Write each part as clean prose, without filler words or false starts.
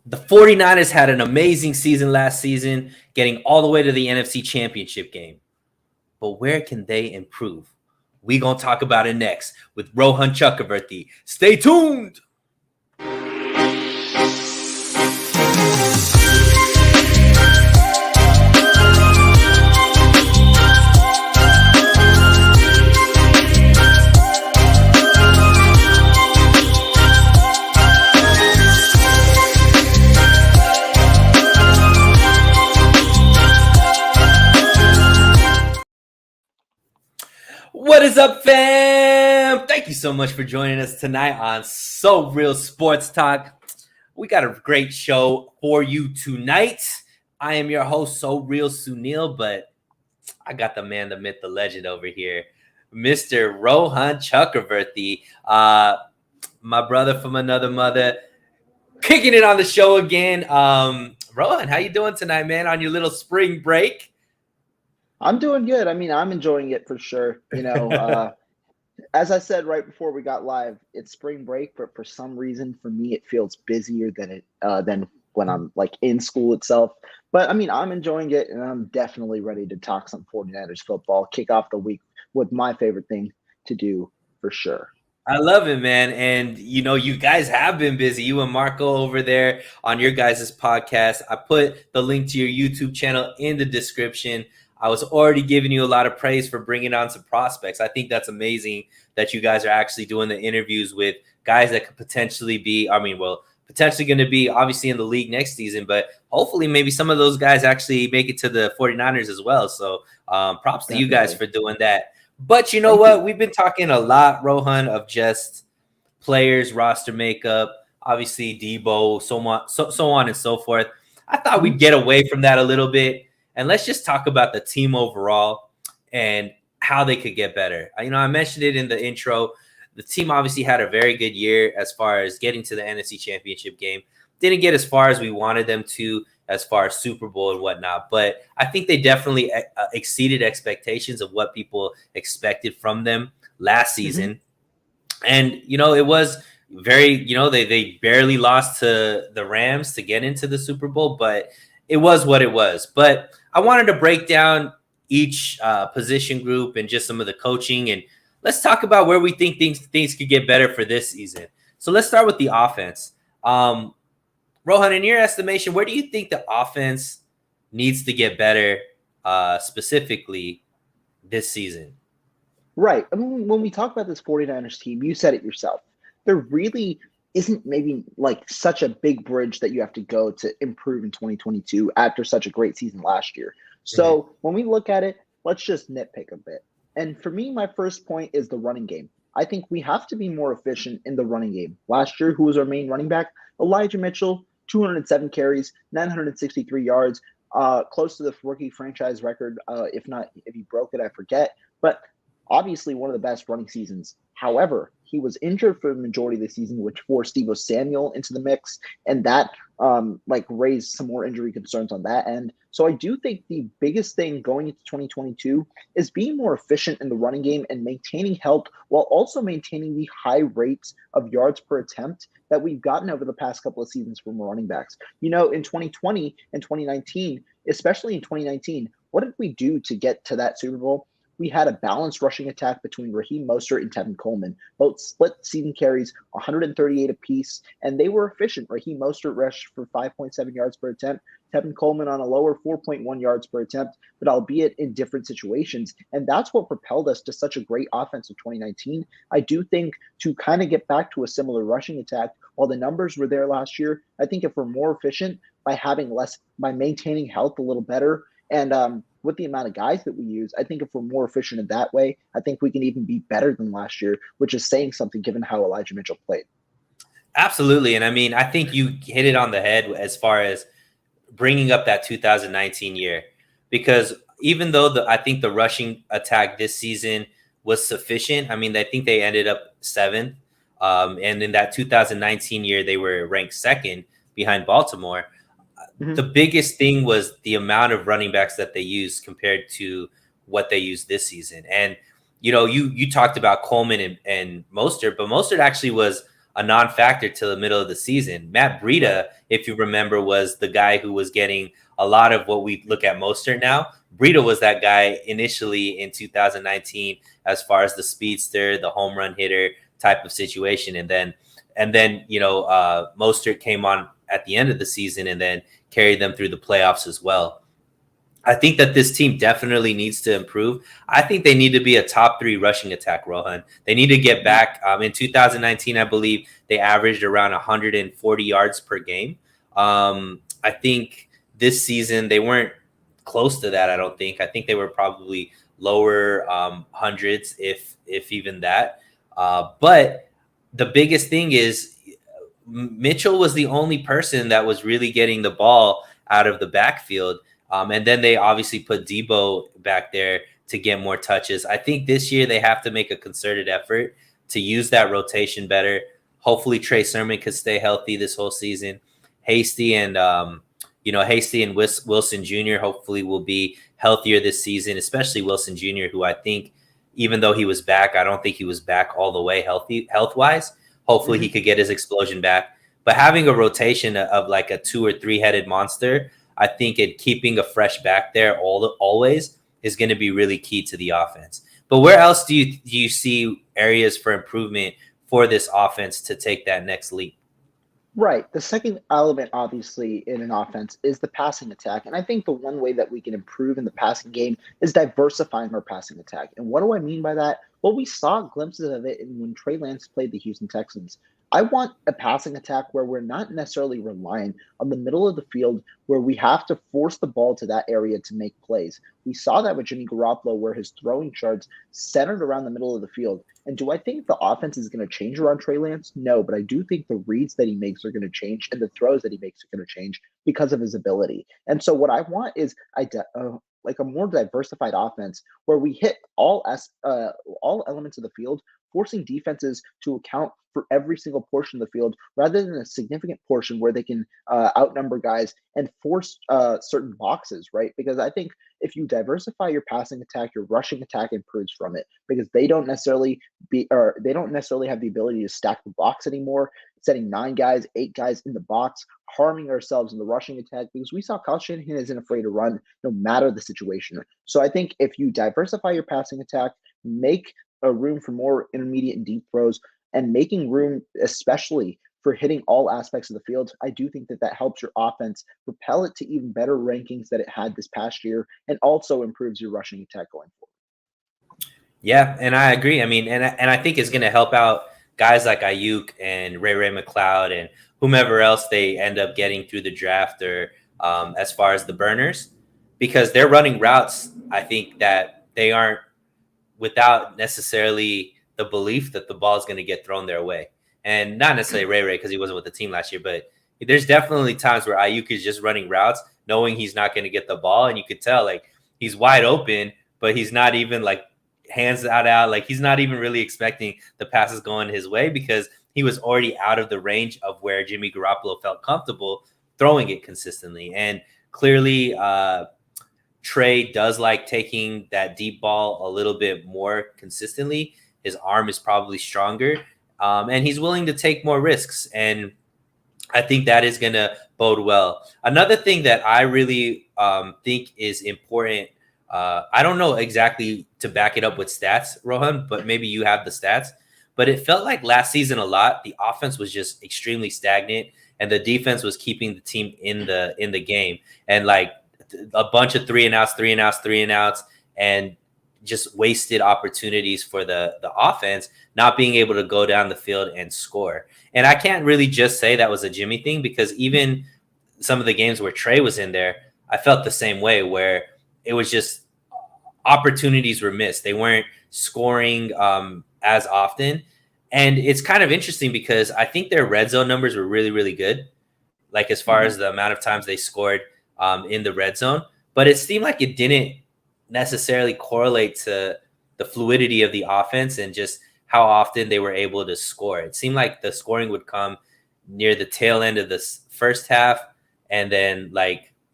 The 49ers had an amazing season last season, getting all the way to the NFC Championship game. But where can they improve? We gonna talk about it next with Rohan Chakravarthi. Stay tuned. What is up, fam? Thank you so much for joining us tonight on So Real Sports Talk. We got a great show for you tonight. I am your host, So Real Sunil, but I got the man, the myth, the legend over here, Mr. Rohan Chakravarthi, my brother from another mother, kicking it on the show again. Rohan, how you doing tonight, man, on your little spring break? I'm doing good. I mean, I'm enjoying it for sure. As I said right before we got live, it's spring break, but for some reason, for me, it feels busier than when I'm like in school itself. But I mean, I'm enjoying it, and I'm definitely ready to talk some 49ers football, kick off the week with my favorite thing to do for sure. I love it, man. And, you guys have been busy. You and Marco over there on your guys' podcast. I put the link to your YouTube channel in the description. I was already giving you a lot of praise for bringing on some prospects. I think that's amazing that you guys are actually doing the interviews with guys that could potentially be, potentially going to be obviously in the league next season, but hopefully maybe some of those guys actually make it to the 49ers as well. So props to you guys for doing that. But you know what? We've been talking a lot, Rohan, of just players, roster makeup, obviously Debo, so on and so forth. I thought we'd get away from that a little bit, and let's just talk about the team overall and how they could get better. I mentioned it in the intro. The team obviously had a very good year as far as getting to the NFC Championship game. Didn't get as far as we wanted them to, as far as Super Bowl and whatnot. But I think they definitely exceeded expectations of what people expected from them last season. And, it was very, they barely lost to the Rams to get into the Super Bowl, but it was what it was. But I wanted to break down each position group and just some of the coaching. And let's talk about where we think things could get better for this season. So let's start with the offense. Rohan, in your estimation, where do you think the offense needs to get better specifically this season? Right. I mean, when we talk about this 49ers team, you said it yourself. There really isn't maybe like such a big bridge that you have to go to improve in 2022 after such a great season last year. So when we look at it, let's just nitpick a bit. And for me, my first point is the running game. I think we have to be more efficient in the running game. Last year, who was our main running back? Elijah Mitchell, 207 carries, 963 yards, close to the rookie franchise record. If he broke it, I forget. But obviously one of the best running seasons. However, he was injured for the majority of the season, which forced Deebo Samuel into the mix, and that raised some more injury concerns on that end. So I do think the biggest thing going into 2022 is being more efficient in the running game and maintaining health while also maintaining the high rates of yards per attempt that we've gotten over the past couple of seasons from running backs. In 2020 and 2019, especially in 2019, what did we do to get to that Super Bowl? We had a balanced rushing attack between Raheem Mostert and Tevin Coleman. Both split season carries, 138 apiece, and they were efficient. Raheem Mostert rushed for 5.7 yards per attempt. Tevin Coleman on a lower 4.1 yards per attempt, but albeit in different situations. And that's what propelled us to such a great offense in 2019. I do think to kind of get back to a similar rushing attack, while the numbers were there last year, I think if we're more efficient by maintaining health a little better, and with the amount of guys that we use, I think if we're more efficient in that way, I think we can even be better than last year, which is saying something given how Elijah Mitchell played. Absolutely. And I think you hit it on the head as far as bringing up that 2019 year, because even though I think the rushing attack this season was sufficient, I think they ended up 7th. And in that 2019 year, they were ranked 2nd behind Baltimore. The biggest thing was the amount of running backs that they used compared to what they used this season. And, you talked about Coleman and Mostert, but Mostert actually was a non-factor till the middle of the season. Matt Breida, if you remember, was the guy who was getting a lot of what we look at Mostert now. Breida was that guy initially in 2019 as far as the speedster, the home run hitter type of situation. And then Mostert came on at the end of the season and then carried them through the playoffs as well. I think that this team definitely needs to improve. I think they need to be a top 3 rushing attack, Rohan. They need to get back. In 2019, I believe they averaged around 140 yards per game. I think this season they weren't close to that. I don't think. I think they were probably lower hundreds, if even that. But the biggest thing is Mitchell was the only person that was really getting the ball out of the backfield. And then they obviously put Debo back there to get more touches. I think this year they have to make a concerted effort to use that rotation better. Hopefully Trey Sermon could stay healthy this whole season. Hasty and Wilson Jr. hopefully will be healthier this season, especially Wilson Jr., who I think, even though he was back, I don't think he was back all the way health-wise. Hopefully he could get his explosion back. But having a rotation of like a 2 or 3 headed monster, I think keeping a fresh back there always is going to be really key to the offense. But where else do you see areas for improvement for this offense to take that next leap? Right. The second element, obviously, in an offense is the passing attack. And I think the one way that we can improve in the passing game is diversifying our passing attack. And what do I mean by that? Well, we saw glimpses of it when Trey Lance played the Houston Texans. I want a passing attack where we're not necessarily relying on the middle of the field, where we have to force the ball to that area to make plays. We saw that with Jimmy Garoppolo, where his throwing charts centered around the middle of the field. And do I think the offense is going to change around Trey Lance? No, but I do think the reads that he makes are going to change and the throws that he makes are going to change because of his ability. And so what I want is like a more diversified offense where we hit all elements of the field, forcing defenses to account for every single portion of the field rather than a significant portion where they can outnumber guys and force certain boxes, right? Because I think if you diversify your passing attack, your rushing attack improves from it because they don't necessarily have the ability to stack the box anymore, setting 9 guys, 8 guys in the box, harming ourselves in the rushing attack because we saw Kyle Shanahan isn't afraid to run no matter the situation. So I think if you diversify your passing attack, make a room for more intermediate and deep throws, and making room especially for hitting all aspects of the field, I do think that helps your offense propel it to even better rankings that it had this past year and also improves your rushing attack going forward. Yeah, and I agree. I mean, and I think it's going to help out guys like Ayuk and Ray McLeod and whomever else they end up getting through the draft or as far as the burners, because they're running routes, I think, that they aren't without necessarily the belief that the ball is going to get thrown their way. And not necessarily Ray because he wasn't with the team last year, but there's definitely times where Ayuk is just running routes knowing he's not going to get the ball, and you could tell like he's wide open, but he's not even like hands out, like he's not even really expecting the passes going his way because he was already out of the range of where Jimmy Garoppolo felt comfortable throwing it consistently. And clearly Trey does like taking that deep ball a little bit more consistently. His arm is probably stronger, and he's willing to take more risks. And I think that is going to bode well. Another thing that I really think is important, I don't know exactly to back it up with stats, Rohan, but maybe you have the stats. But it felt like last season a lot, the offense was just extremely stagnant, and the defense was keeping the team in the game. And like a bunch of 3-and-outs, and just wasted opportunities for the offense not being able to go down the field and score. And I can't really just say that was a Jimmy thing because even some of the games where Trey was in there, I felt the same way where it was just opportunities were missed. They weren't scoring as often. And it's kind of interesting because I think their red zone numbers were really, really good. Like as far as the amount of times they scored in the red zone, but it seemed like it didn't necessarily correlate to the fluidity of the offense and just how often they were able to score. It seemed like the scoring would come near the tail end of the first half and then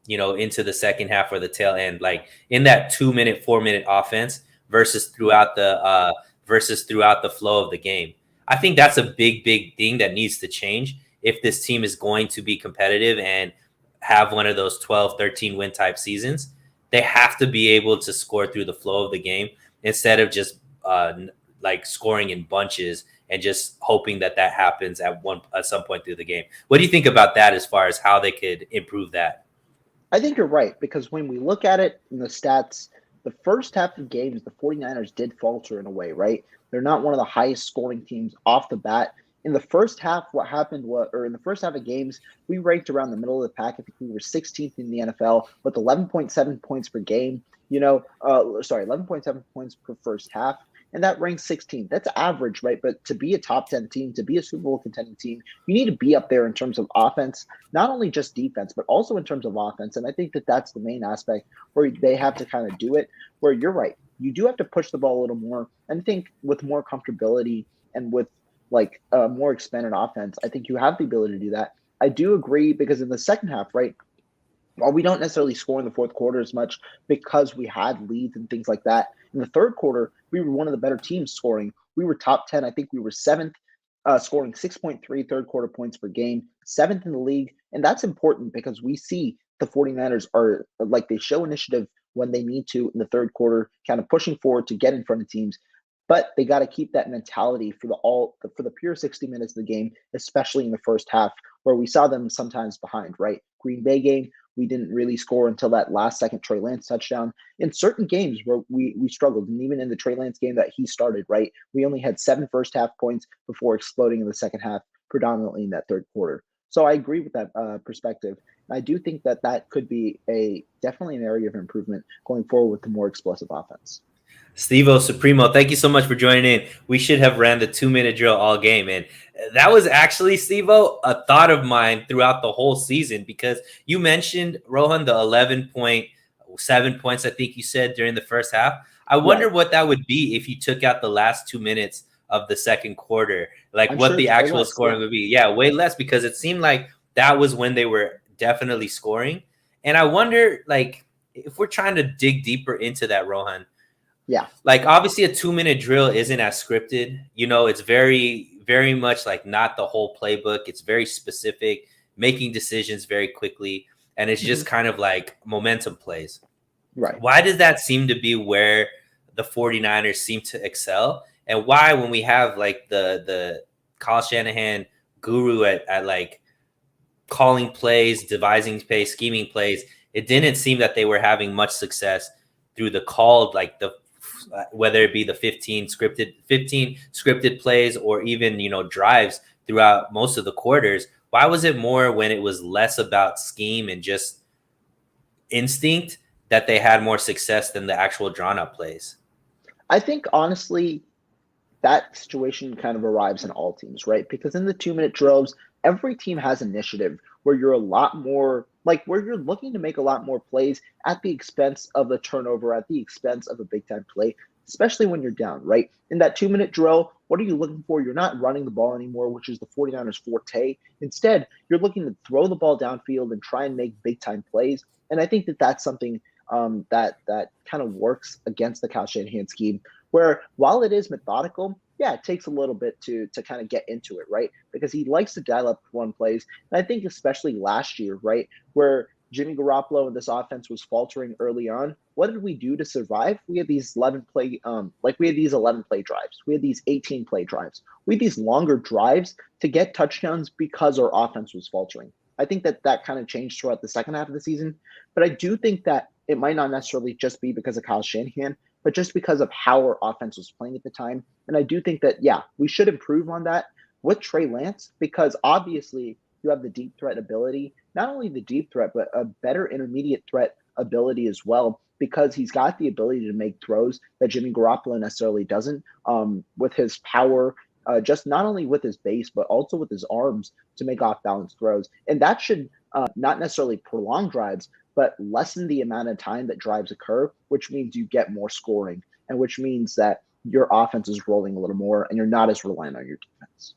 into the second half or the tail end, like in that 2-minute, 4-minute offense versus throughout the flow of the game. I think that's a big thing that needs to change if this team is going to be competitive and have one of those 12, 13 win type seasons. They have to be able to score through the flow of the game instead of just like scoring in bunches and just hoping that happens at some point through the game. What do you think about that as far as how they could improve that? I think you're right, because when we look at it in the stats, the first half of games, the 49ers did falter in a way, right? They're not one of the highest scoring teams off the bat. In the first half, what happened was, or in the first half of games, we ranked around the middle of the pack. I think we were 16th in the NFL with 11.7 points per game. 11.7 points per first half, and that ranks 16th. That's average, right? But to be a top 10 team, to be a Super Bowl contending team, you need to be up there in terms of offense, not only just defense, but also in terms of offense. And I think that that's the main aspect where they have to kind of do it, where you're right. You do have to push the ball a little more. And I think with more comfortability and with like a more expanded offense, I think you have the ability to do that. I do agree, because in the second half, right, while we don't necessarily score in the fourth quarter as much because we had leads and things like that, in the third quarter, we were one of the better teams scoring. We were top 10. I think we were seventh, scoring 6.3 third quarter points per game, seventh in the league. And that's important because we see the 49ers are like, they show initiative when they need to in the third quarter, kind of pushing forward to get in front of teams. But they got to keep that mentality for the pure 60 minutes of the game, especially in the first half, where we saw them sometimes behind, right? Green Bay game, we didn't really score until that last second Trey Lance touchdown. In certain games where we struggled, and even in the Trey Lance game that he started, right, we only had 7 first half points before exploding in the second half, predominantly in that third quarter. So I agree with that perspective. I do think that that could be definitely an area of improvement going forward with the more explosive offense. Stevo Supremo, thank you so much for joining in. We should have ran the 2-minute drill all game. And that was actually, Stevo, a thought of mine throughout the whole season, because you mentioned, Rohan, the 11.7 points, I think you said, during the first half. I wonder what that would be if you took out the last 2 minutes of the second quarter, like I'm what sure the it's way actual less, scoring would be. Yeah, way less, because it seemed like that was when they were definitely scoring. And I wonder, like, if we're trying to dig deeper into that, Rohan, yeah. like, obviously a 2-minute drill isn't as scripted. It's very much like not the whole playbook. It's very specific, making decisions very quickly. And it's just kind of like momentum plays. Right. Why does that seem to be where the 49ers seem to excel? And why, when we have like the Kyle Shanahan guru at like calling plays, devising plays, scheming plays, it didn't seem that they were having much success through the called, like the whether it be the 15 scripted plays, or even drives throughout most of the quarters. Why was it more when it was less about scheme and just instinct that they had more success than the actual drawn up plays? I think honestly, that situation kind of arrives in all teams, right? Because in the 2-minute drills, every team has initiative where you're a lot more like, where you're looking to make a lot more plays at the expense of the turnover, at the expense of a big time play, especially when you're down, right? In that 2-minute drill, what are you looking for? You're not running the ball anymore, which is the 49ers forte. Instead, you're looking to throw the ball downfield and try and make big time plays. And I think that that's something that kind of works against the Kyle Shanahan scheme, where while it is methodical, yeah, it takes a little bit to kind of get into it, right? Because he likes to dial up one plays. And I think especially last year, right, where Jimmy Garoppolo and this offense was faltering early on, what did we do to survive? We had these 11 play drives. We had these 18 play drives. We had these longer drives to get touchdowns because our offense was faltering. I think that kind of changed throughout the second half of the season. But I do think that it might not necessarily just be because of Kyle Shanahan, but just because of how our offense was playing at the time. And I do think that, yeah, we should improve on that with Trey Lance, because obviously you have the deep threat ability, not only the deep threat, but a better intermediate threat ability as well, because he's got the ability to make throws that Jimmy Garoppolo necessarily doesn't, with his power, just not only with his base, but also with his arms to make off balance throws. And that should not necessarily prolong drives, but lessen the amount of time that drives occur, which means you get more scoring, and which means that your offense is rolling a little more and you're not as reliant on your defense.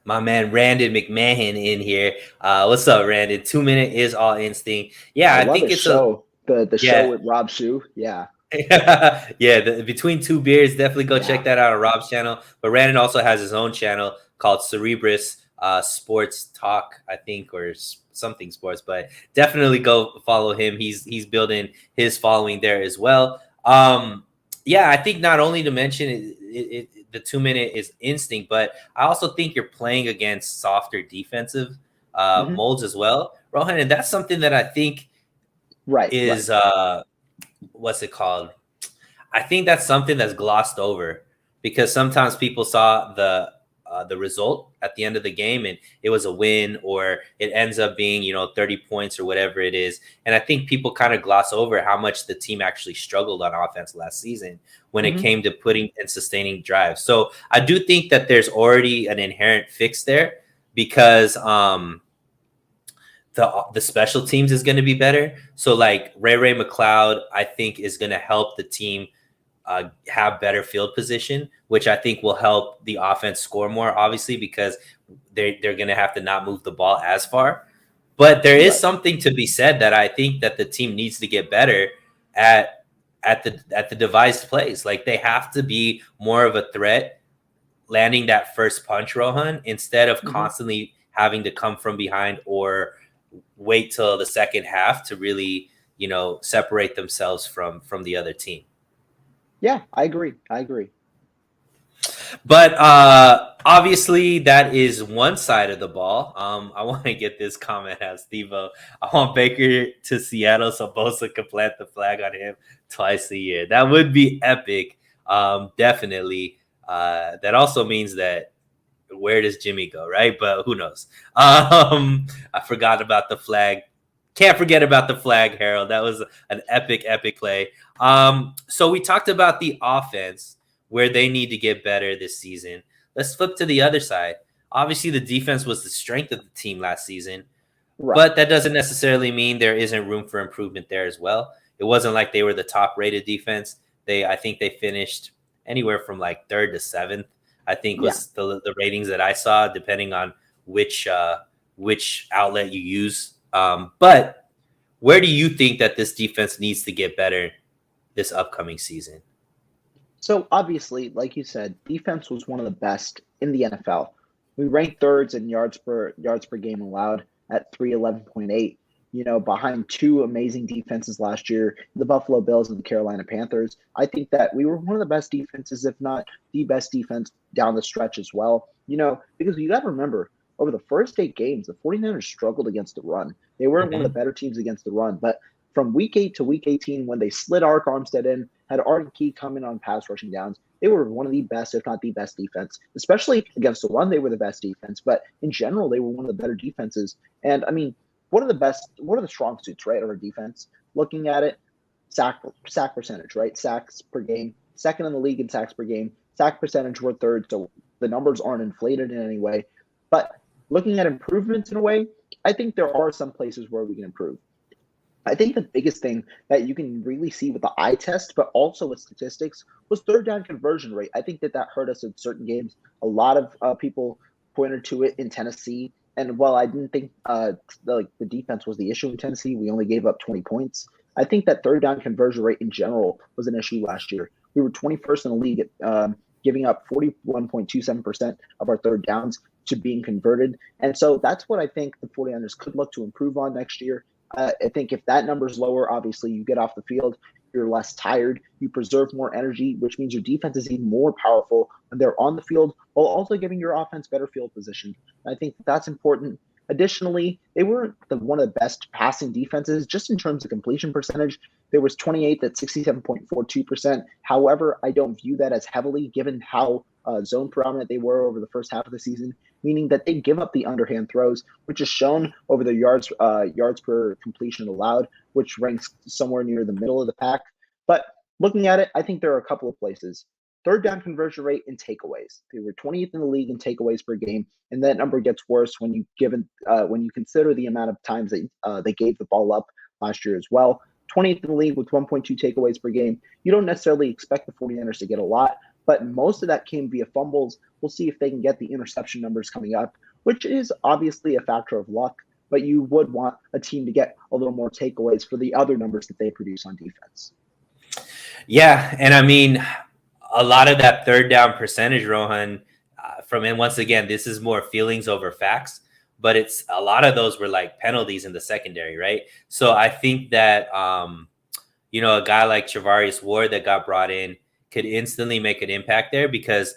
My man Randon McMahon in here. What's up, Randon? 2-minute is all instinct. Yeah, I I love think his it's show. The show yeah. with Rob Shu. Yeah. Yeah, between two beers, definitely go check Yeah. that out on Rob's channel. But Randon also has his own channel called Cerebrus Sports Talk, I think, or something sports. But definitely go follow him. He's building his following there as well. Yeah, I think not only to mention the 2 minute is instinct, but I also think you're playing against softer defensive Hmm. molds as well, Rohan, and that's something that I think Right. Right. is what's it called? I think that's something that's glossed over because sometimes people saw the result at the end of the game and it was a win or it ends up being 30 points or whatever it is. And I think people kind of gloss over how much the team actually struggled on offense last season when it Hmm. came to putting and sustaining drives. So I do think that there's already an inherent fix there because the special teams is going to be better. So like Ray McLeod, I think is going to help the team have better field position, which I think will help the offense score more, obviously, because they're going to have to not move the ball as far. But there is Right. something to be said that I think that the team needs to get better at at the devised plays. Like they have to be more of a threat landing that first punch, Rohan, instead of Hmm. constantly having to come from behind or wait till the second half to really, separate themselves from the other team. Yeah, I agree. I agree. But obviously, that is one side of the ball. I want to get this comment as Steve. I want Baker to Seattle so Bosa can plant the flag on him twice a year. That would be epic. Definitely. That also means that where does Jimmy go, right? But who knows? I forgot about the flag. Can't forget about the flag, Harold. That was an epic play. So we talked about the offense where they need to get better this season. Let's flip to the other side. Obviously, the defense was the strength of the team last season, Right. but that doesn't necessarily mean there isn't room for improvement there as well. It wasn't like they were the top rated defense. I think they finished anywhere from like third to seventh. I think Yeah. was the ratings that I saw, depending on which outlet you use. But where do you think that this defense needs to get better this upcoming season? So obviously, like you said, defense was one of the best in the NFL. We ranked thirds in yards per game allowed at 311.8. Behind two amazing defenses last year, the Buffalo Bills and the Carolina Panthers. I think that we were one of the best defenses, if not the best defense down the stretch as well. Because you got to remember, over the first 8 games, the 49ers struggled against the run. They weren't one of the Mm-hmm. better teams against the run, but from week 8 to week 18, when they slid Arik Armstead in, had Arden Key come in on pass rushing downs, they were one of the best, if not the best defense. Especially against the run, they were the best defense. But in general, they were one of the better defenses. And I mean, what are the strong suits, right, of our defense? Looking at it, sack percentage, right? Sacks per game, second in the league in sacks per game. Sack percentage, we're third, so the numbers aren't inflated in any way. But looking at improvements in a way, I think there are some places where we can improve. I think the biggest thing that you can really see with the eye test, but also with statistics, was third down conversion rate. I think that hurt us in certain games. A lot of people pointed to it in Tennessee, and while I didn't think the defense was the issue in Tennessee, we only gave up 20 points. I think that third down conversion rate in general was an issue last year. We were 21st in the league at giving up 41.27% of our third downs to being converted. And so that's what I think the 49ers could look to improve on next year. I think if that number is lower, obviously you get off the field, you're less tired, you preserve more energy, which means your defense is even more powerful when they're on the field, while also giving your offense better field position. I think that's important. Additionally, they were one of the best passing defenses just in terms of completion percentage. There was 28th at 67.42%. However, I don't view that as heavily given how zone predominant they were over the first half of the season, meaning that they give up the underhand throws, which is shown over the yards per completion allowed, which ranks somewhere near the middle of the pack. But looking at it, I think there are a couple of places. Third down conversion rate and takeaways. They were 20th in the league in takeaways per game, and that number gets worse when you consider the amount of times that they gave the ball up last year as well. 20th in the league with 1.2 takeaways per game. You don't necessarily expect the 49ers to get a lot, but most of that came via fumbles. We'll see if they can get the interception numbers coming up, which is obviously a factor of luck, but you would want a team to get a little more takeaways for the other numbers that they produce on defense. Yeah, and I mean, a lot of that third down percentage, Rohan, and once again, this is more feelings over facts, but it's a lot of those were like penalties in the secondary, right? So I think that a guy like Travarius Ward that got brought in could instantly make an impact there because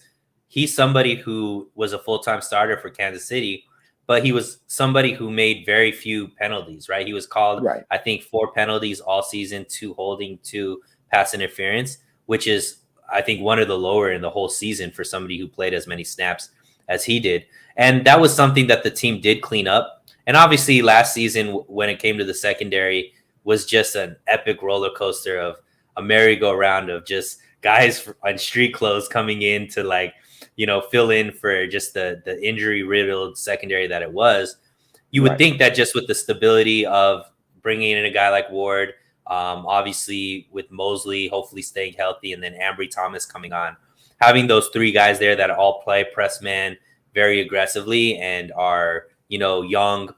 he's somebody who was a full-time starter for Kansas City, but he was somebody who made very few penalties, right? He was called, Right. I think, 4 penalties all season, 2 holding, 2 pass interference, which is, I think, one of the lower in the whole season for somebody who played as many snaps as he did. And that was something that the team did clean up. And obviously last season, when it came to the secondary, was just an epic roller coaster of a merry-go-round of just guys on street clothes coming in to fill in for just the injury riddled secondary that it was. You would Right. think that just with the stability of bringing in a guy like Ward, obviously with Mosley hopefully staying healthy, and then Ambry Thomas coming on, having those 3 guys there that all play press man very aggressively and are young,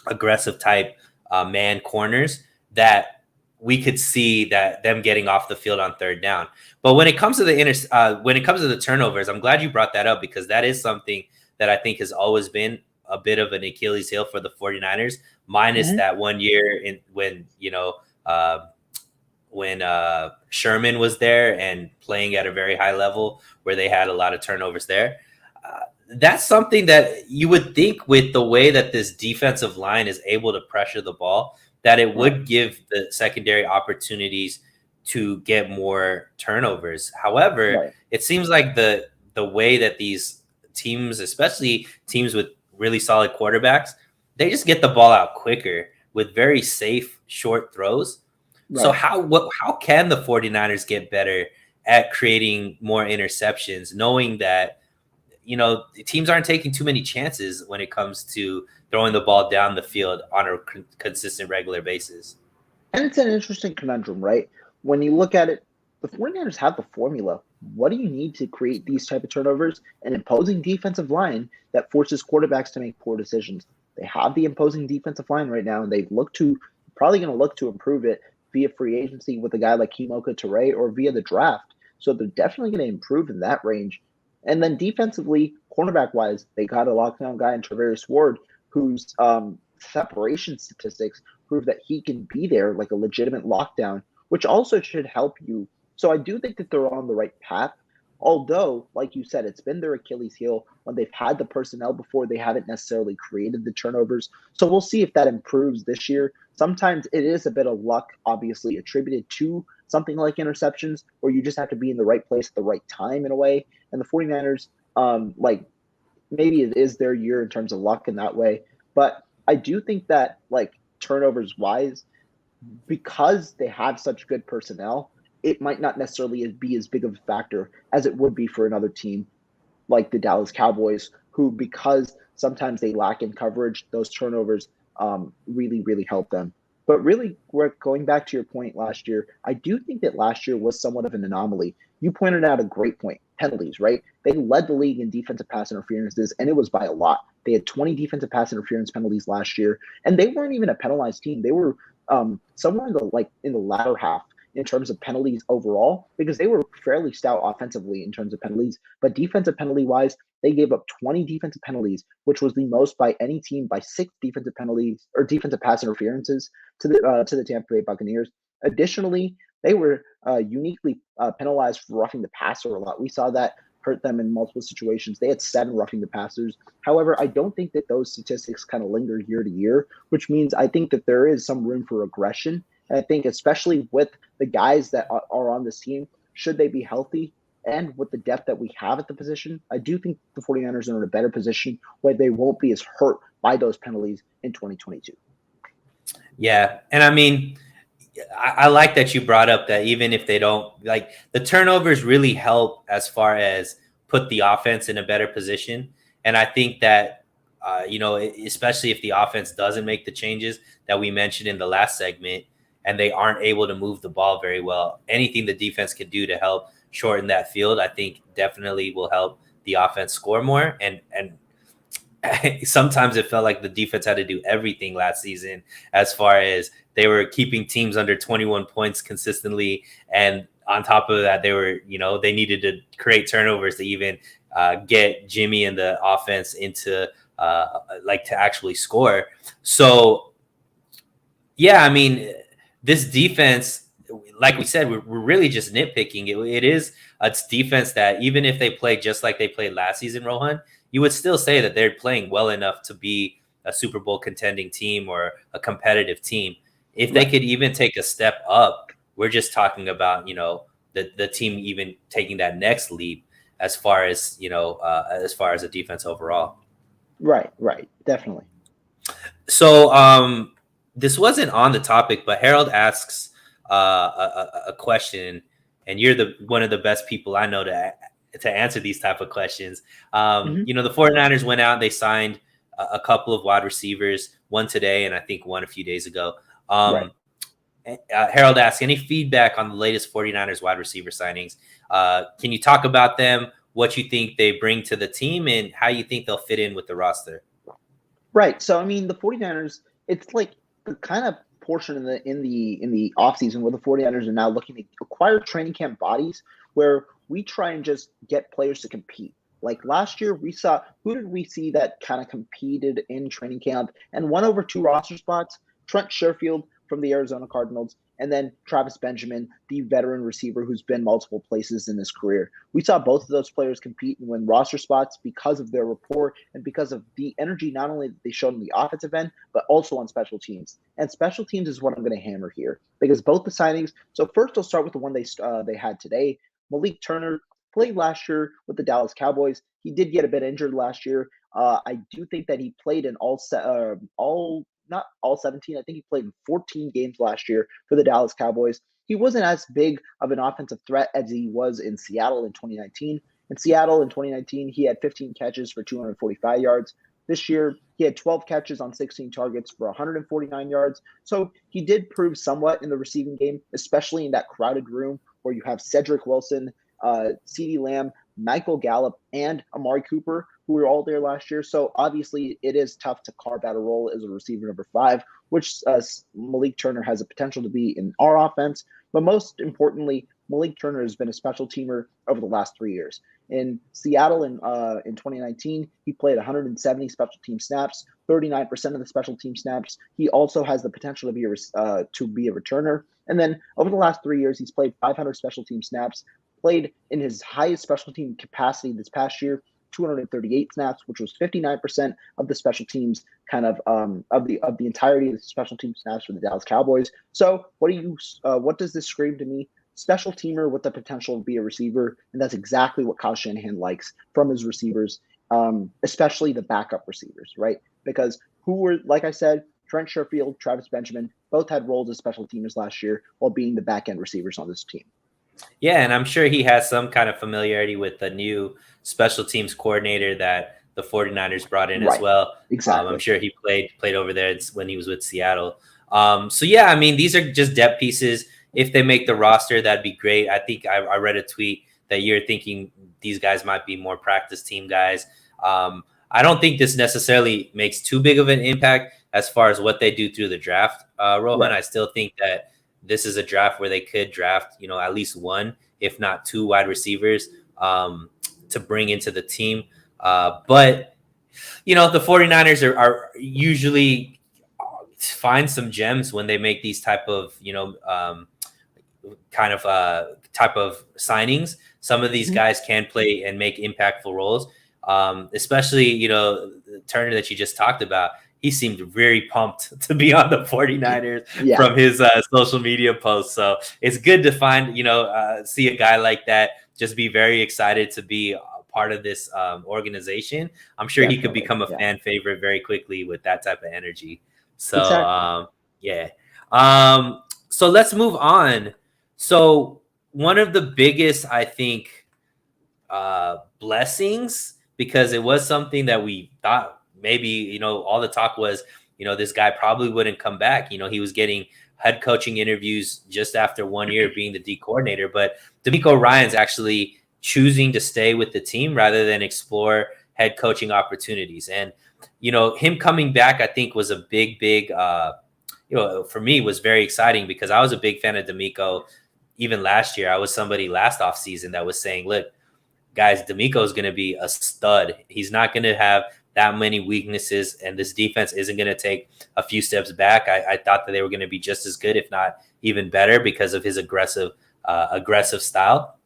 aggressive type man corners, that we could see that them getting off the field on third down. But when it comes to the turnovers, I'm glad you brought that up because that is something that I think has always been a bit of an Achilles heel for the 49ers, minus that one year uh, when Sherman was there and playing at a very high level where they had a lot of turnovers there. That's something that you would think with the way that this defensive line is able to pressure the ball, that it would Right. give the secondary opportunities to get more turnovers. However, Right. it seems like the way that these teams, especially teams with really solid quarterbacks, they just get the ball out quicker with very safe short throws. So Right. how can the 49ers get better at creating more interceptions, knowing that teams aren't taking too many chances when it comes to throwing the ball down the field on a consistent, regular basis? And it's an interesting conundrum, right? When you look at it, the 49ers have the formula. What do you need to create these type of turnovers? An imposing defensive line that forces quarterbacks to make poor decisions. They have the imposing defensive line right now, and they probably going to look to improve it via free agency with a guy like Kimoka Ture or via the draft. So they're definitely going to improve in that range. And then defensively, cornerback wise, they got a lockdown guy in Travarius Ward, whose separation statistics prove that he can be there like a legitimate lockdown, which also should help you. So I do think that they're on the right path. Although, like you said, it's been their Achilles heel when they've had the personnel before, they haven't necessarily created the turnovers. So we'll see if that improves this year. Sometimes it is a bit of luck, obviously, attributed to something like interceptions, where you just have to be in the right place at the right time in a way. And the 49ers, maybe it is their year in terms of luck in that way. But I do think that, like, turnovers wise, because they have such good personnel, it might not necessarily be as big of a factor as it would be for another team like the Dallas Cowboys, who, because sometimes they lack in coverage, those turnovers really, really help them. But really, going back to your point last year, I do think that last year was somewhat of an anomaly. You pointed out a great point: penalties, right? They led the league in defensive pass interferences, and it was by a lot. They had 20 defensive pass interference penalties last year, and they weren't even a penalized team. They were somewhere in the latter half in terms of penalties overall, because they were fairly stout offensively in terms of penalties. But defensive penalty wise, they gave up 20 defensive penalties, which was the most by any team, by 6 defensive penalties or defensive pass interferences to the Tampa Bay Buccaneers. Additionally, they were uniquely penalized for roughing the passer a lot. We saw that hurt them in multiple situations. They had 7 roughing the passers. However, I don't think that those statistics kind of linger year to year, which means I think that there is some room for regression. And I think, especially with the guys that are on this team, should they be healthy and with the depth that we have at the position, I do think the 49ers are in a better position where they won't be as hurt by those penalties in 2022. Yeah, and I mean, I like that you brought up that even if they don't, like, the turnovers really help as far as put the offense in a better position. And I think that, especially if the offense doesn't make the changes that we mentioned in the last segment and they aren't able to move the ball very well, anything the defense can do to help shorten that field, I think definitely will help the offense score more. And sometimes it felt like the defense had to do everything last season as far as they were keeping teams under 21 points consistently. And on top of that, they needed to create turnovers to even get Jimmy and the offense into to actually score. So, yeah, I mean, this defense, like we said, we're really just nitpicking. It is a defense that even if they play just like they played last season, Rohan, you would still say that they're playing well enough to be a Super Bowl contending team or a competitive team. If they could even take a step up, we're just talking about, the team even taking that next leap as far as, the defense overall. Right, definitely. So this wasn't on the topic, but Harold asks a question, and you're one of the best people I know to answer these type of questions. The 49ers went out, they signed a couple of wide receivers, one today and I think one a few days ago. Harold asks, any feedback on the latest 49ers wide receiver signings? Can you talk about them, what you think they bring to the team, and how you think they'll fit in with the roster? Right. So, I mean, the 49ers, it's like the kind of portion in the offseason where the 49ers are now looking to acquire training camp bodies where we try and just get players to compete. Like last year, who did we see that kind of competed in training camp and won over 2 roster spots? Trent Sherfield from the Arizona Cardinals, and then Travis Benjamin, the veteran receiver who's been multiple places in his career. We saw both of those players compete and win roster spots because of their rapport and because of the energy not only that they showed in the offensive end, but also on special teams. And special teams is what I'm going to hammer here because both the signings. So first, I'll start with the one they had today. Malik Turner played last year with the Dallas Cowboys. He did get a bit injured last year. I do think that he played in not all 17. I think he played in 14 games last year for the Dallas Cowboys. He wasn't as big of an offensive threat as he was in Seattle in 2019. In Seattle in 2019, he had 15 catches for 245 yards. This year, he had 12 catches on 16 targets for 149 yards. So he did prove somewhat in the receiving game, especially in that crowded room where you have Cedric Wilson, CeeDee Lamb, Michael Gallup, and Amari Cooper, who were all there last year. So obviously it is tough to carve out a role as a receiver number 5, which Malik Turner has a potential to be in our offense. But most importantly, Malik Turner has been a special teamer over the last 3 years. In Seattle in 2019, he played 170 special team snaps, 39% of the special team snaps. He also has the potential to be a returner. And then over the last 3 years, he's played 500 special team snaps, played in his highest special team capacity this past year, 238 snaps, which was 59% of the special teams of the entirety of the special team snaps for the Dallas Cowboys. So what does this scream to me? Special teamer with the potential to be a receiver, and that's exactly what Kyle Shanahan likes from his receivers, especially the backup receivers, right? Because like I said, Trent Sherfield, Travis Benjamin, both had roles as special teamers last year while being the back end receivers on this team. Yeah, and I'm sure he has some kind of familiarity with the new special teams coordinator that the 49ers brought in as well. Exactly. I'm sure he played over there when he was with Seattle. So yeah, I mean, these are just depth pieces. If they make the roster, that'd be great. I think I read a tweet that you're thinking these guys might be more practice team guys. I don't think this necessarily makes too big of an impact as far as what they do through the draft, Rohan. Right. I still think that this is a draft where they could draft, at least one, if not 2 wide receivers to bring into the team. But, the 49ers are usually find some gems when they make these type of, type of signings. Some of these guys can play and make impactful roles, especially, Turner that you just talked about. He seemed very pumped to be on the 49ers from his social media posts. So it's good to find, see a guy like that just be very excited to be a part of this organization. I'm sure he could become a fan favorite very quickly with that type of energy. So, so let's move on. So one of the biggest, I think, blessings, because it was something that we thought maybe, all the talk was, this guy probably wouldn't come back. He was getting head coaching interviews just after 1 year being the D coordinator, but DeMeco Ryans actually choosing to stay with the team rather than explore head coaching opportunities. And, him coming back, I think was a big, for me was very exciting because I was a big fan of DeMeco. even last year, I was somebody last offseason that was saying, look, guys, D'Amico is going to be a stud. He's not going to have that many weaknesses, and this defense isn't going to take a few steps back. I thought that they were going to be just as good, if not even better, because of his aggressive style.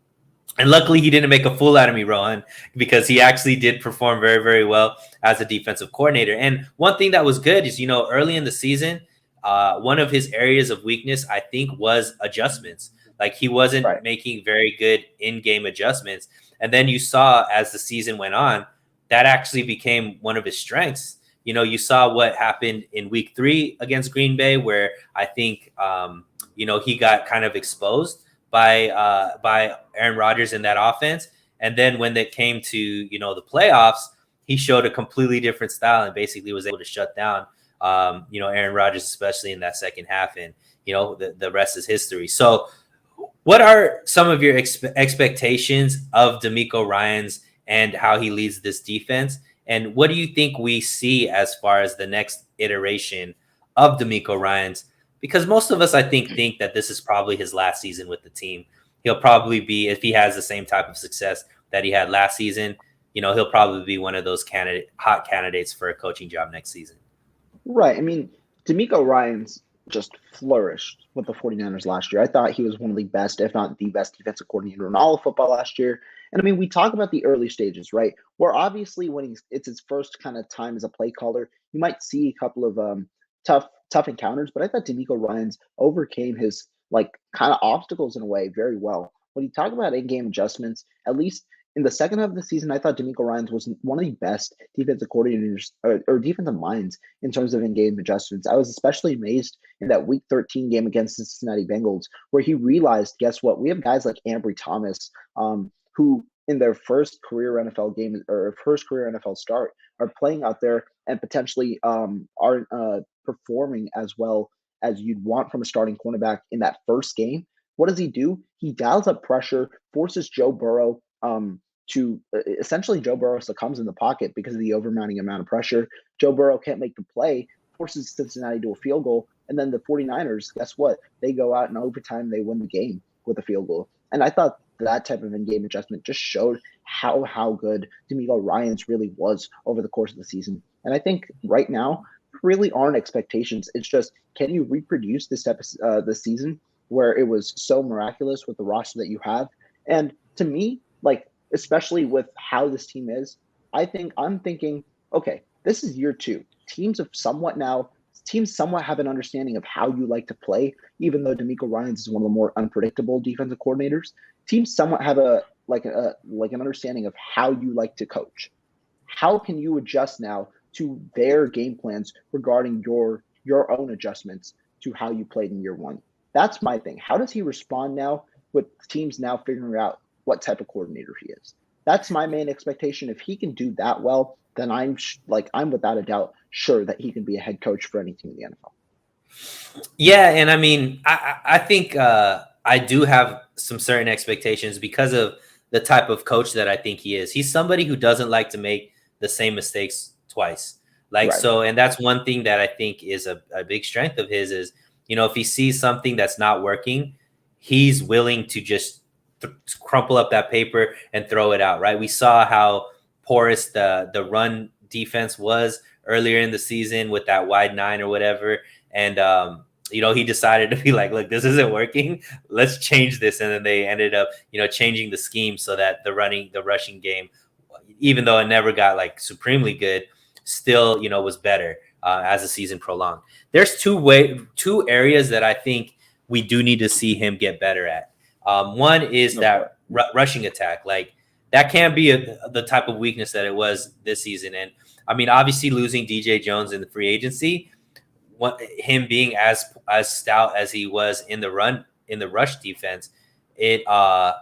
And luckily, he didn't make a fool out of me, Rohan, because he actually did perform very, very well as a defensive coordinator. And one thing that was good is, early in the season, one of his areas of weakness, I think, was adjustments. Like he wasn't making very good in-game adjustments. And then you saw as the season went on, that actually became one of his strengths. You saw what happened in week 3 against Green Bay, where I think, he got kind of exposed by Aaron Rodgers in that offense. And then when it came to, the playoffs, he showed a completely different style and basically was able to shut down, Aaron Rodgers, especially in that second half. And, the rest is history. So what are some of your expectations of D'Amico Ryans and how he leads this defense? And what do you think we see as far as the next iteration of D'Amico Ryans? Because most of us, I think that this is probably his last season with the team. He'll probably be, if he has the same type of success that he had last season, he'll probably be one of those hot candidates for a coaching job next season. Right. I mean, D'Amico Ryans just flourished with the 49ers last year. I thought he was one of the best, if not the best defensive coordinator in all of football last year. And I mean, we talk about the early stages, right? Where obviously when it's his first kind of time as a play caller, you might see a couple of tough encounters, but I thought D'Amico Ryans overcame his like kind of obstacles in a way very well. When you talk about in-game adjustments, at least in the second half of the season, I thought D'Amico Ryans was one of the best defensive coordinators or defensive minds in terms of in-game adjustments. I was especially amazed in that Week 13 game against the Cincinnati Bengals, where he realized, guess what? We have guys like Ambry Thomas, who in their first career NFL game or first career NFL start are playing out there and potentially aren't performing as well as you'd want from a starting cornerback in that first game. What does he do? He dials up pressure, forces Joe Burrow to essentially Joe Burrow succumbs in the pocket because of the overmounting amount of pressure. Joe Burrow can't make the play, forces Cincinnati to a field goal. And then the 49ers, guess what? They go out in overtime, they win the game with a field goal. And I thought that type of in-game adjustment just showed how good D'Amico Ryans really was over the course of the season. And I think right now, really aren't expectations. It's just, can you reproduce this this season where it was so miraculous with the roster that you have? And to me, like, especially with how this team is, I'm thinking, okay, this is year 2. Teams somewhat have an understanding of how you like to play, even though D'Amico Ryans is one of the more unpredictable defensive coordinators. Teams somewhat have an understanding of how you like to coach. How can you adjust now to their game plans regarding your own adjustments to how you played in year 1? That's my thing. How does he respond now with teams now figuring out what type of coordinator he is? That's my main expectation. If he can do that well, then I'm without a doubt sure that he can be a head coach for any team in the NFL. Yeah, and I mean, I think I do have some certain expectations because of the type of coach that I think he is. He's somebody who doesn't like to make the same mistakes twice. So, and that's one thing that I think is a big strength of his is, if he sees something that's not working, he's willing to just crumple up that paper and throw it out, right? We saw how porous the run defense was earlier in the season with that wide 9 or whatever. And, he decided to be like, look, this isn't working. Let's change this. And then they ended up, changing the scheme so that the rushing game, even though it never got like supremely good, still, was better as the season prolonged. There's two areas that I think we do need to see him get better at. One is that rushing attack. Like that can't be the type of weakness that it was this season. And I mean, obviously losing DJ Jones in the free agency, him being as stout as he was in the rush defense, that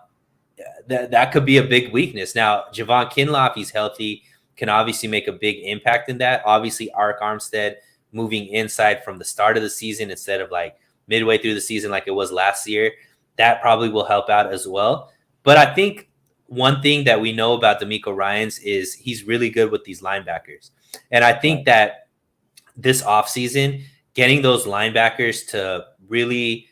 could be a big weakness. Now, Javon Kinlaw, if he's healthy, can obviously make a big impact in that. Obviously, Arik Armstead moving inside from the start of the season instead of like midway through the season like it was last year, that probably will help out as well. But I think one thing that we know about D'Amico Ryans is he's really good with these linebackers. And I think that this offseason, getting those linebackers to really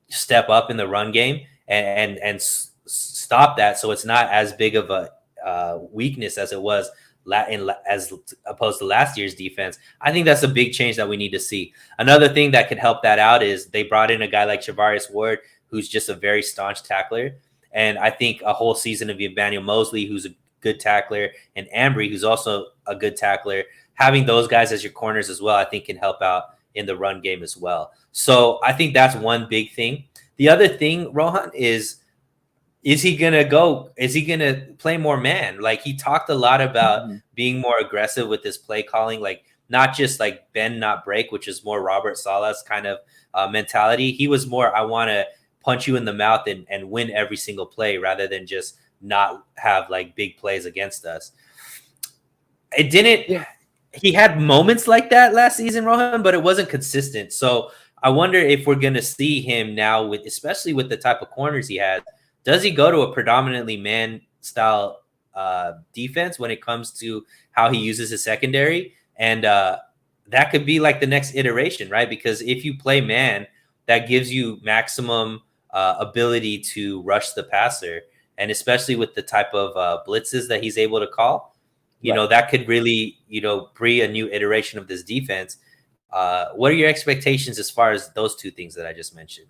step up in the run game and stop that, so it's not as big of a weakness as it was as opposed to last year's defense. I think that's a big change that we need to see. Another thing that could help that out is they brought in a guy like Charvarius Ward, who's just a very staunch tackler. And I think a whole season of Emmanuel Mosley, who's a good tackler, and Ambry, who's also a good tackler, having those guys as your corners as well, I think can help out in the run game as well. So I think that's one big thing. The other thing, Rohan, is he gonna play more man? Like, he talked a lot about being more aggressive with his play calling, like not just like bend not break, which is more Robert Saleh's kind of mentality. He was more, I want to punch you in the mouth and win every single play rather than just not have like big plays against us. It didn't. Yeah. He had moments like that last season, Rohan, but it wasn't consistent. So I wonder if we're going to see him now, with especially with the type of corners he has. Does he go to a predominantly man style defense when it comes to how he uses his secondary? And that could be like the next iteration, right? Because if you play man, that gives you maximum ability to rush the passer. And especially with the type of blitzes that he's able to call, you know, that could really, breed a new iteration of this defense. What are your expectations as far as those two things that I just mentioned?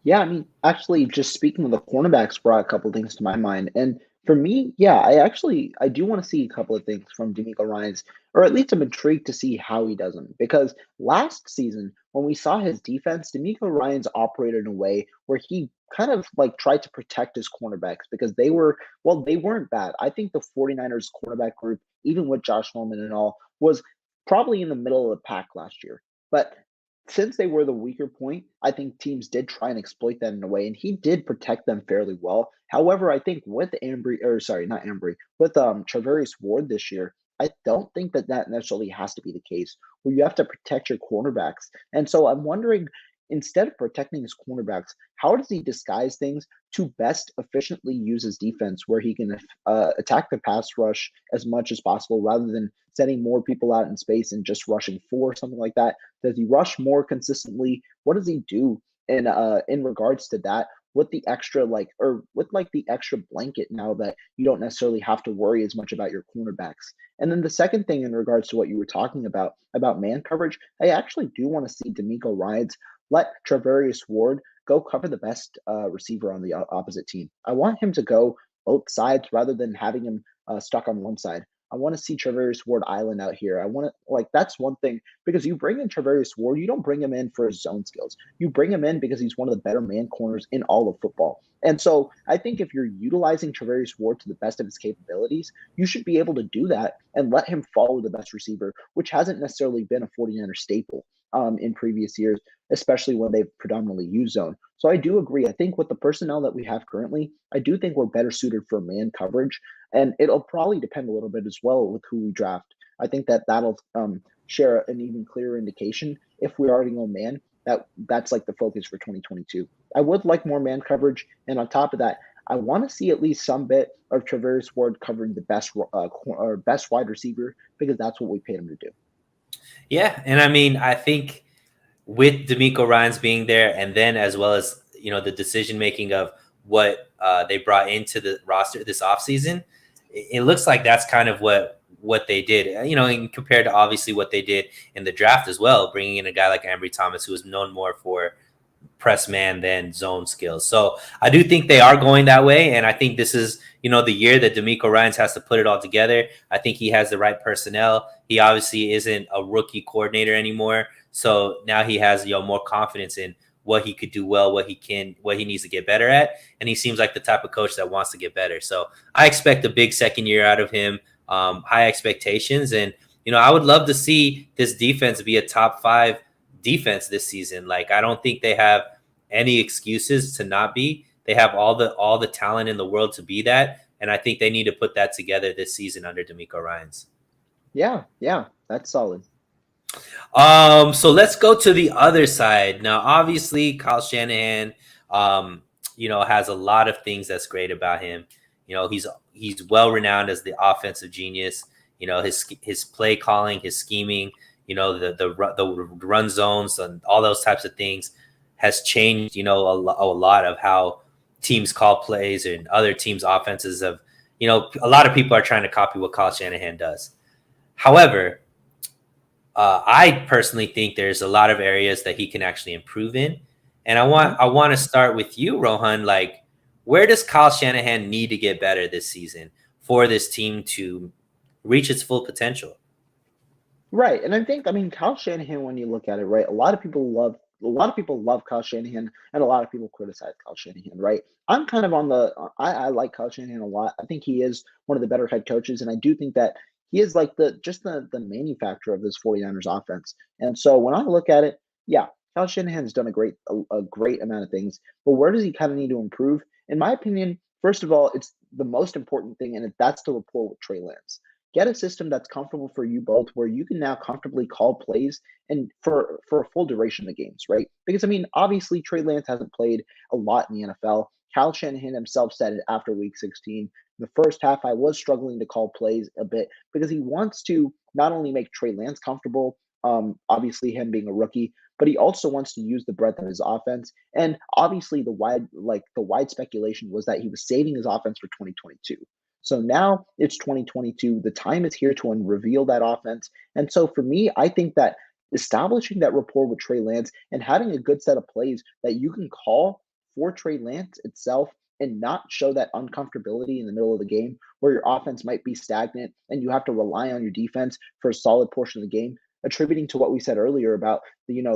Yeah, I mean, actually, just speaking of the cornerbacks brought a couple of things to my mind. And for me, yeah, I do want to see a couple of things from D'Amico Ryans, or at least I'm intrigued to see how he does them. Because last season, when we saw his defense, D'Amico Ryans operated in a way where he kind of like tried to protect his cornerbacks because they weren't bad. I think the 49ers cornerback group, even with Josh Norman and all, was probably in the middle of the pack last year. But since they were the weaker point, I think teams did try and exploit that in a way, and he did protect them fairly well. However, I think with not Ambry, with Charvarius Ward this year, I don't think that necessarily has to be the case where you have to protect your cornerbacks. And so I'm wondering, instead of protecting his cornerbacks, how does he disguise things to best efficiently use his defense where he can attack the pass rush as much as possible rather than sending more people out in space and just rushing four, something like that? Does he rush more consistently? What does he do in regards to that? With the extra the extra blanket now that you don't necessarily have to worry as much about your cornerbacks. And then the second thing in regards to what you were talking about man coverage, I actually do want to see D'Amico Ryans let Charvarius Ward go cover the best receiver on the opposite team. I want him to go both sides rather than having him stuck on one side. I want to see Charvarius Ward Island out here. I want to that's one thing, because you bring in Charvarius Ward, you don't bring him in for his zone skills. You bring him in because he's one of the better man corners in all of football. And so I think if you're utilizing Charvarius Ward to the best of his capabilities, you should be able to do that and let him follow the best receiver, which hasn't necessarily been a 49er staple in previous years, especially when they've predominantly used zone. So I do agree. I think with the personnel that we have currently, I do think we're better suited for man coverage. And it'll probably depend a little bit as well with who we draft. I think that'll share an even clearer indication if we already know man. That's like the focus for 2022. I would like more man coverage, and on top of that, I want to see at least some bit of Charvarius Ward covering the best wide receiver, because that's what we paid him to do. Yeah, and I mean, I think with D'Amico Ryans being there, and then as well as the decision making of what they brought into the roster this offseason, it looks like that's kind of what they did. And compared to obviously what they did in the draft as well, bringing in a guy like Ambry Thomas, who is known more for press man than zone skills. So I do think they are going that way, and I think this is the year that D'Amico Ryans has to put it all together. I think he has the right personnel. He obviously isn't a rookie coordinator anymore, so now he has more confidence in what he could do well, what he needs to get better at, and he seems like the type of coach that wants to get better. So I expect a big second year out of him, high expectations, and I would love to see this defense be a top 5 defense this season. Like, I don't think they have any excuses to not be. They have all the talent in the world to be that, and I think they need to put that together this season under D'Amico Ryans. Yeah, that's solid. So let's go to the other side. Now, obviously, Kyle Shanahan, has a lot of things that's great about him. He's well renowned as the offensive genius. His play calling, his scheming, the run zones and all those types of things has changed, a lot of how teams call plays and other teams' offenses have, a lot of people are trying to copy what Kyle Shanahan does. However, I personally think there's a lot of areas that he can actually improve in. And I want to start with you, Rohan. Like, where does Kyle Shanahan need to get better this season for this team to reach its full potential? Right, and I mean, Kyle Shanahan, when you look at it, right, a lot of people love Kyle Shanahan, and a lot of people criticize Kyle Shanahan, right? I'm kind of on the I like Kyle Shanahan a lot. I think he is one of the better head coaches, and I do think that he is like the manufacturer of this 49ers offense. And so when I look at it, yeah, Kyle Shanahan's done a great amount of things, but where does he kind of need to improve? In my opinion, first of all, it's the most important thing, and that's the rapport with Trey Lance. Get a system that's comfortable for you both, where you can now comfortably call plays and for a full duration of games, right? Because I mean, obviously Trey Lance hasn't played a lot in the NFL. Kyle Shanahan himself said it after Week 16. The first half, I was struggling to call plays a bit because he wants to not only make Trey Lance comfortable, obviously him being a rookie, but he also wants to use the breadth of his offense. And obviously, the wide speculation was that he was saving his offense for 2022. So now it's 2022. The time is here to reveal that offense. And so for me, I think that establishing that rapport with Trey Lance and having a good set of plays that you can call for Trey Lance itself and not show that uncomfortability in the middle of the game where your offense might be stagnant and you have to rely on your defense for a solid portion of the game, attributing to what we said earlier about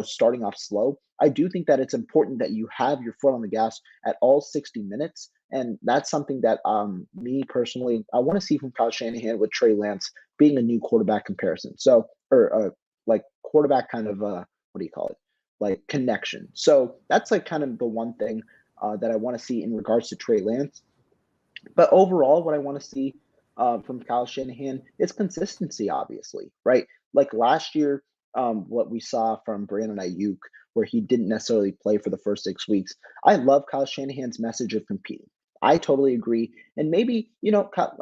starting off slow. I do think that it's important that you have your foot on the gas at all 60 minutes, and that's something that me personally, I want to see from Kyle Shanahan with Trey Lance being a new quarterback comparison. So, or like quarterback kind of, what do you call it? Like connection. So that's like kind of the one thing that I want to see in regards to Trey Lance. But overall, what I want to see from Kyle Shanahan is consistency, obviously, right? Like last year, what we saw from Brandon Ayuk, where he didn't necessarily play for the first 6 weeks. I love Kyle Shanahan's message of competing. I totally agree. And maybe,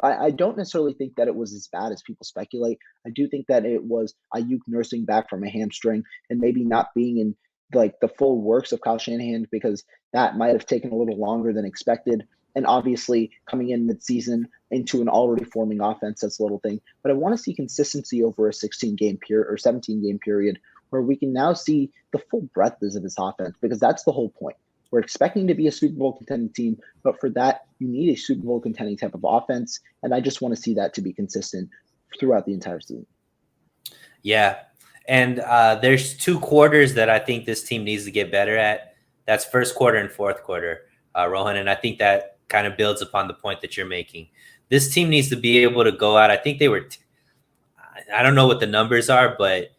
I don't necessarily think that it was as bad as people speculate. I do think that it was Ayuk nursing back from a hamstring and maybe not being in like the full works of Kyle Shanahan because that might have taken a little longer than expected. And obviously, coming in mid-season into an already forming offense, that's a little thing. But I want to see consistency over a 16-game period or 17-game period where we can now see the full breadth of his offense, because that's the whole point. We're expecting to be a Super Bowl contending team, but for that, you need a Super Bowl contending type of offense. And I just want to see that to be consistent throughout the entire season. Yeah. And there's 2 quarters that I think this team needs to get better at. That's first quarter and fourth quarter, Rohan. And I think that kind of builds upon the point that you're making. This team needs to be able to go out. I think they were, I don't know what the numbers are, but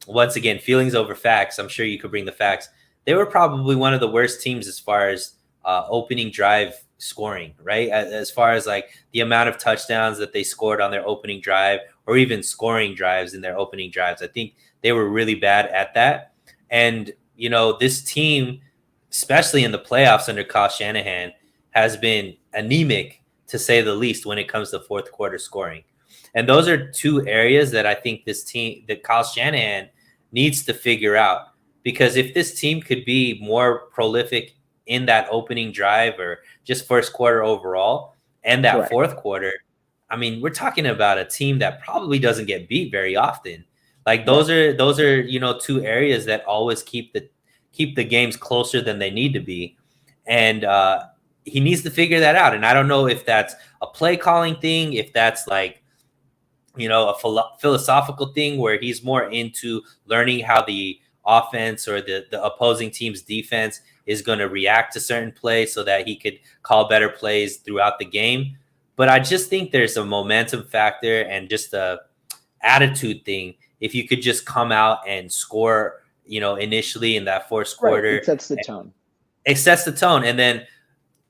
once again, feelings over facts. I'm sure you could bring the facts. They were probably one of the worst teams as far as opening drive scoring, right? As far as like the amount of touchdowns that they scored on their opening drive or even scoring drives in their opening drives. I think they were really bad at that. And, this team, especially in the playoffs under Kyle Shanahan, has been anemic, to say the least, when it comes to fourth quarter scoring. And those are 2 areas that I think this team, that Kyle Shanahan needs to figure out. Because if this team could be more prolific in that opening drive or just first quarter overall and that fourth quarter, I mean, we're talking about a team that probably doesn't get beat very often. Like those are 2 areas that always keep the games closer than they need to be. And he needs to figure that out. And I don't know if that's a play calling thing, if that's like, a philosophical thing where he's more into learning how the offense or the opposing team's defense is going to react to certain plays so that he could call better plays throughout the game. But I just think there's a momentum factor and just a attitude thing. If you could just come out and score, initially in that fourth quarter, it sets the tone. It sets the tone. And then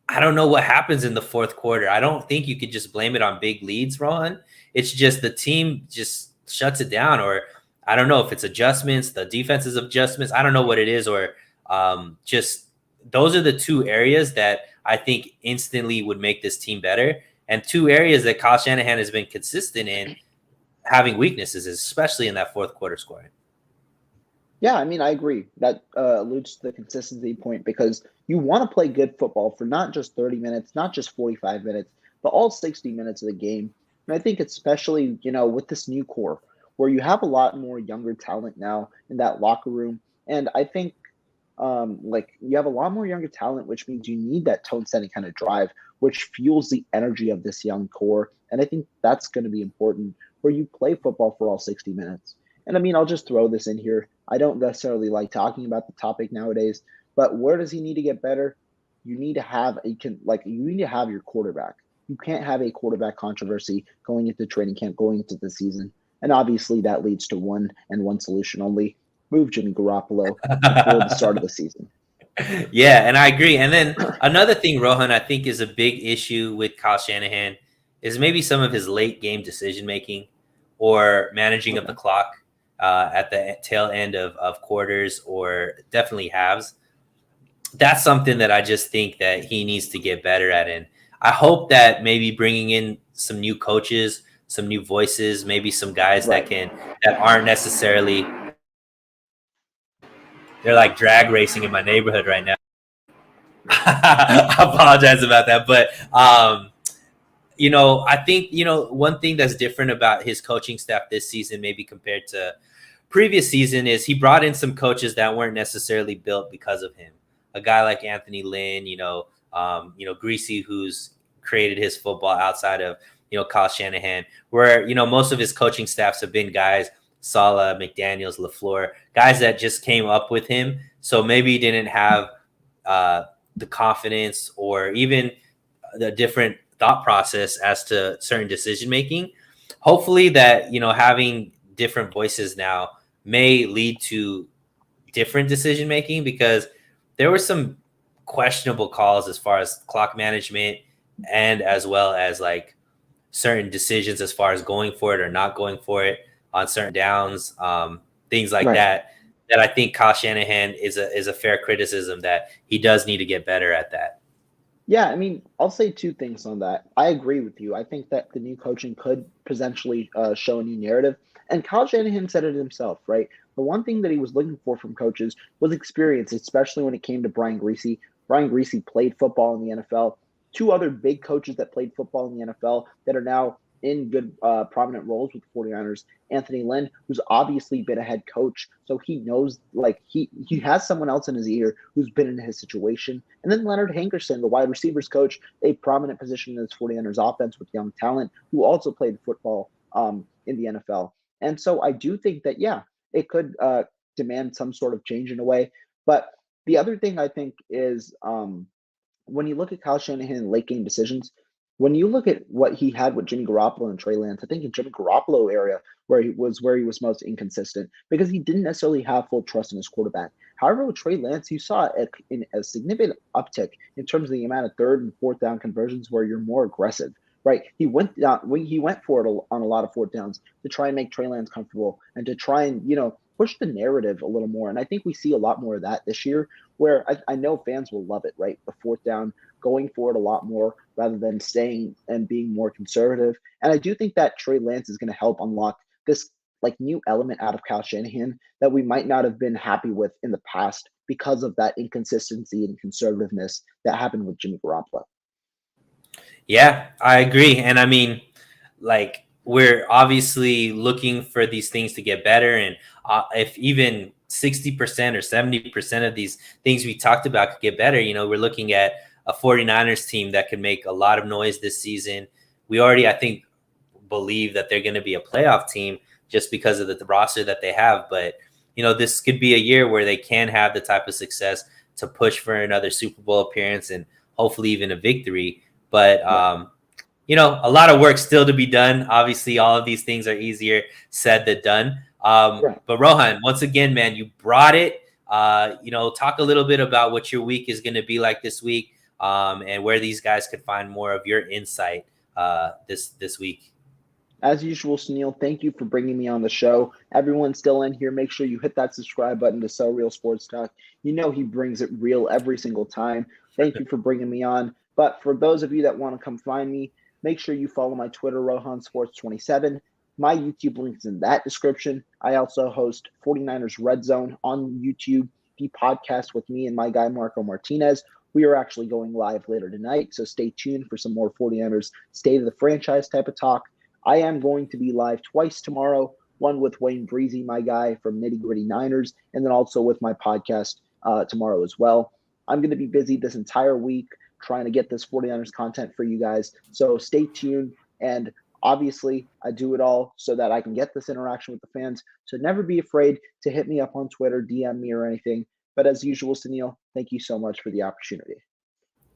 I don't know what happens in the fourth quarter. I don't think you could just blame it on big leads, Rohan. It's just the team just shuts it down, or I don't know if it's adjustments, the defense's adjustments. I don't know what it is, or just those are the 2 areas that I think instantly would make this team better. And 2 areas that Kyle Shanahan has been consistent in having weaknesses, especially in that fourth quarter scoring. Yeah, I mean, I agree. That alludes to the consistency point because you want to play good football for not just 30 minutes, not just 45 minutes, but all 60 minutes of the game. And I think especially, with this new core where you have a lot more younger talent now in that locker room. And I think like you have a lot more younger talent, which means you need that tone setting kind of drive, which fuels the energy of this young core. And I think that's going to be important where you play football for all 60 minutes. And I mean, I'll just throw this in here. I don't necessarily like talking about the topic nowadays, but where does he need to get better? You need to have you need to have your quarterback. You can't have a quarterback controversy going into training camp, going into the season. And obviously that leads to one solution only. Move Jimmy Garoppolo before the start of the season. Yeah, and I agree. And then another thing, Rohan, I think is a big issue with Kyle Shanahan is maybe some of his late game decision making or managing of the Okay. clock at the tail end of quarters or definitely halves. That's something that I just think that he needs to get better at. And I hope that maybe bringing in some new coaches, some new voices, maybe some guys Right. that aren't necessarily they're like drag racing in my neighborhood right now. I apologize about that, but I think one thing that's different about his coaching staff this season, maybe compared to previous season, is he brought in some coaches that weren't necessarily built because of him. A guy like Anthony Lynn, Greasy, who's created his football outside of Kyle Shanahan, where most of his coaching staffs have been guys Saleh, McDaniels, LaFleur, guys that just came up with him. So maybe he didn't have uh, the confidence or even the different thought process as to certain decision making. Hopefully, that having different voices now may lead to different decision making because there were some questionable calls as far as clock management and as well as like certain decisions as far as going for it or not going for it on certain downs, things like Right. that. That I think Kyle Shanahan is a fair criticism that he does need to get better at that. Yeah, I mean, I'll say two things on that. I agree with you. I think that the new coaching could potentially show a new narrative. And Kyle Shanahan said it himself, right? The one thing that he was looking for from coaches was experience, especially when it came to Brian Greasy. Brian Greasy played football in the NFL. Two other big coaches that played football in the NFL that are now in good, prominent roles with the 49ers. Anthony Lynn, who's obviously been a head coach, so he knows, like, he has someone else in his ear who's been in his situation. And then Leonard Hankerson, the wide receivers coach, a prominent position in this 49ers offense with young talent who also played football in the NFL. And so I do think that, yeah, it could demand some sort of change in a way. But the other thing I think is when you look at Kyle Shanahan late game decisions, when you look at what he had with Jimmy Garoppolo and Trey Lance, I think in Jimmy Garoppolo area where he was most inconsistent because he didn't necessarily have full trust in his quarterback. However, with Trey Lance, you saw a significant uptick in terms of the amount of third and fourth down conversions where you're more aggressive. Right, he went down when he went for it on a lot of fourth downs to try and make Trey Lance comfortable and to try and push the narrative a little more. And I think we see a lot more of that this year where I know fans will love it, right? The fourth down, going for it a lot more rather than staying and being more conservative. And I do think that Trey Lance is going to help unlock this like new element out of Kyle Shanahan that we might not have been happy with in the past because of that inconsistency and conservativeness that happened with Jimmy Garoppolo. Yeah, I agree. And I mean, like, we're obviously looking for these things to get better. And if even 60% or 70% of these things we talked about could get better, we're looking at a 49ers team that could make a lot of noise this season. We already, I think, believe that they're going to be a playoff team just because of the roster that they have. But, this could be a year where they can have the type of success to push for another Super Bowl appearance and hopefully even a victory. But Right. a lot of work still to be done. Obviously, all of these things are easier said than done. Right. But Rohan, once again, man, you brought it. Talk a little bit about what your week is going to be like this week, and where these guys could find more of your insight this week. As usual, Sunil, thank you for bringing me on the show. Everyone still in here, make sure you hit that subscribe button to Sell Real Sports Talk. You know he brings it real every single time. Thank you for bringing me on. But for those of you that want to come find me, make sure you follow my Twitter, Rohan Sports 27. My YouTube link's in that description. I also host 49ers Red Zone on YouTube, the podcast with me and my guy Marco Martinez. We are actually going live later tonight, so stay tuned for some more 49ers state of the franchise type of talk. I am going to be live twice tomorrow, one with Wayne Breezy, my guy from Nitty Gritty Niners, and then also with my podcast tomorrow as well. I'm going to be busy this entire week trying to get this 49ers content for you guys, so stay tuned. And obviously, I do it all so that I can get this interaction with the fans. So never be afraid to hit me up on Twitter, DM me, or anything. But as usual, Sunil, thank you so much for the opportunity.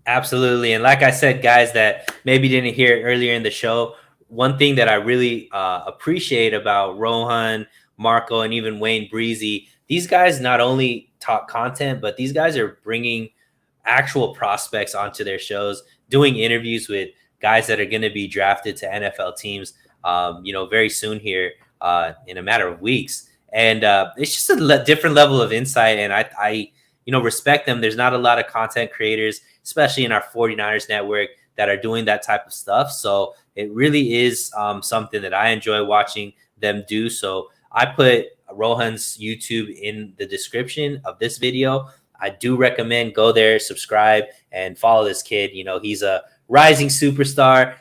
Absolutely. And like I said, guys, that maybe didn't hear it earlier in the show, one thing that I really appreciate about Rohan, Marco, and even Wayne Breezy, these guys not only talk content, but these guys are bringing actual prospects onto their shows, doing interviews with guys that are going to be drafted to NFL teams, very soon here in a matter of weeks. And it's just a different level of insight. And I respect them. There's not a lot of content creators, especially in our 49ers network, that are doing that type of stuff. So it really is something that I enjoy watching them do. So I put Rohan's YouTube in the description of this video. I do recommend go there, subscribe, and follow this kid. He's a rising superstar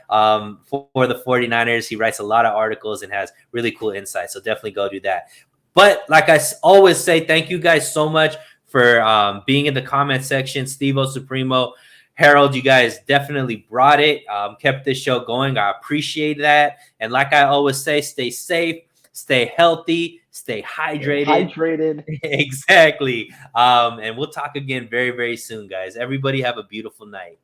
for the 49ers. He writes a lot of articles and has really cool insights. So definitely go do that. But like I always say, thank you guys so much for being in the comment section. Steve-O Supremo, Harold, you guys definitely brought it, kept this show going. I appreciate that. And like I always say, stay safe, stay healthy, stay hydrated. Exactly. And we'll talk again very, very soon, guys. Everybody have a beautiful night.